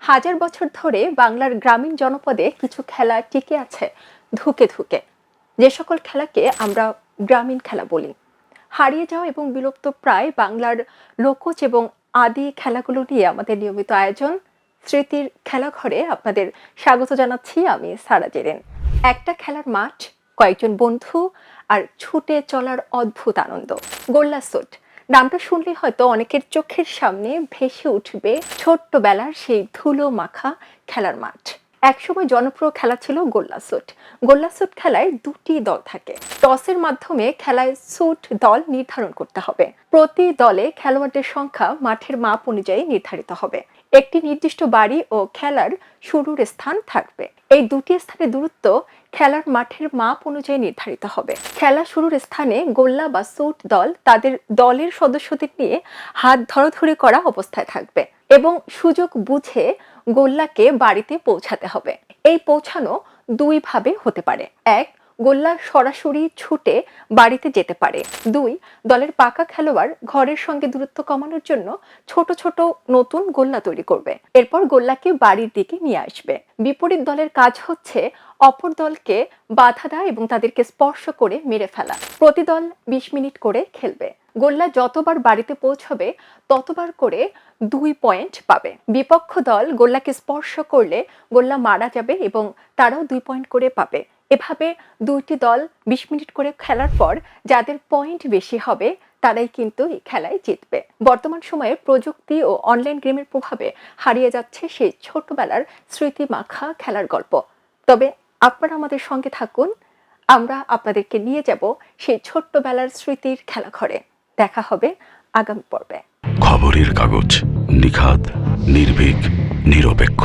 হাজার বছর ধরে বাংলার গ্রামীণ জনপদে কিছু খেলা টিকে আছে ধুকে ধুকে। যে সকল খেলাকে আমরা গ্রামীণ খেলা বলি। হারিয়ে যাওয়া এবং বিলুপ্ত প্রায় বাংলার লোকজ এবং আদি খেলাগুলো নিয়ে আমাদের নিয়মিত আয়োজন স্মৃতির খেলাঘরে আপনাদের স্বাগত জানাচ্ছি আমি সারা জেরেন। একটা খেলার মাঠ, কয়েকজন বন্ধু আর ছুটে চলার অদ্ভুত আনন্দ। গোল্লাছুট নামটা শুনলে হয়তো অনেকের চোখের সামনে ভেসে উঠবে ছোট্টবেলার সেই ধুলো মাখা খেলার মাঠ। একসময় জনপ্রিয় খেলা ছিল গোল্লাছুট। গোল্লাছুট খেলায় দুটি দল থাকে। টসের মাধ্যমে খেলায় ছুট দল নির্ধারণ করতে হবে। প্রতি দলে খেলোয়াড়দের সংখ্যা মাঠের মাপ অনুযায়ী নির্ধারিত হবে। একটি নির্দিষ্ট বাড়ি ও খেলার শুরুর স্থান থাকবে। এই দুটি স্থানের দূরত্ব খেলার মাঠের মাপ অনুযায়ী নির্ধারিত হবে। খেলা শুরুর স্থানে গোল্লা বা ছুট দল তাদের দলের সদস্যদের নিয়ে হাত ধরাধরি করা অবস্থায় থাকবে এবং সুযোগ বুঝে গোল্লাকে বাড়িতে পৌঁছাতে হবে। এই পৌঁছানো দুই ভাবে হতে পারে। এক, গোল্লা সরাসরি ছুটে বাড়িতে যেতে পারে। দুই, দলের পাকা খেলোয়াড় ঘরের সঙ্গে দূরত্ব কমানোর জন্য ছোট ছোট নতুন গোল্লা তৈরি করবে। এরপর গোল্লাকে বাড়ির দিকে নিয়ে আসবে। বিপরীত দলের কাজ হচ্ছে অপর দলকে বাধা দেয় এবং তাদেরকে স্পর্শ করে মেরে ফেলা। প্রতি দল 20 মিনিট করে খেলবে। গোল্লা যতবার বাড়িতে পৌঁছবে ততবার করে 2 পয়েন্ট পাবে। বিপক্ষ দল গোল্লাকে স্পর্শ করলে গোল্লা মারা যাবে এবং তারাও 2 পয়েন্ট করে পাবে। এভাবে দুইটি দল 20 মিনিট করে খেলার পর যাদের পয়েন্ট বেশি হবে তারাই কিন্তু এই খেলায় জিতবে। বর্তমান সময়ে প্রযুক্তি ও অনলাইন গেমের প্রভাবে হারিয়ে যাচ্ছে সেই ছোটবেলার স্মৃতি মাখা খেলার গল্প। তবে আপনারা আমাদের সঙ্গে থাকুন, আমরা আপনাদেরকে নিয়ে যাব সেই ছোট্টবেলার স্মৃতির খেলাঘরে। দেখা হবে আগামী পর্বে। খবরের কাগজ, নিখাত, নির্ভীক, নিরপেক্ষ।